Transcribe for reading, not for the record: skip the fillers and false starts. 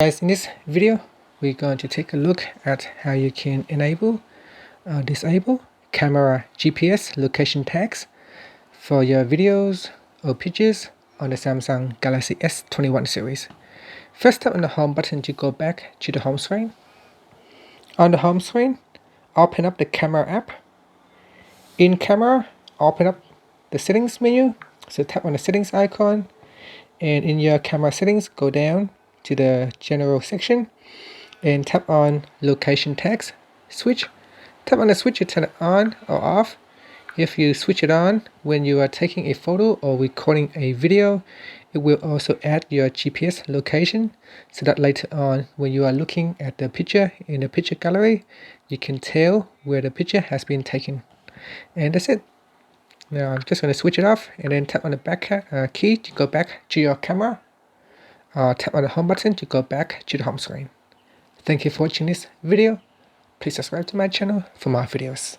Guys, in this video we're going to take a look at how you can enable disable camera GPS location tags for your videos or pictures on the Samsung Galaxy S21 series. First, tap on the home button to go back to the home screen. On the home screen, open up the camera app. In camera, open up the settings menu, so tap on the settings icon, and in your camera settings, go down to the general section and tap on location tags switch. Tap on the switch to turn it on or off. If you switch it on when you are taking a photo or recording a video, it will also add your GPS location, so that later on when you are looking at the picture in the picture gallery, you can tell where the picture has been taken. And that's it. Now I'm just going to switch it off and then tap on the back key to go back to your camera. Tap on the home button to go back to the home screen. Thank you for watching this video. Please subscribe to my channel for more videos.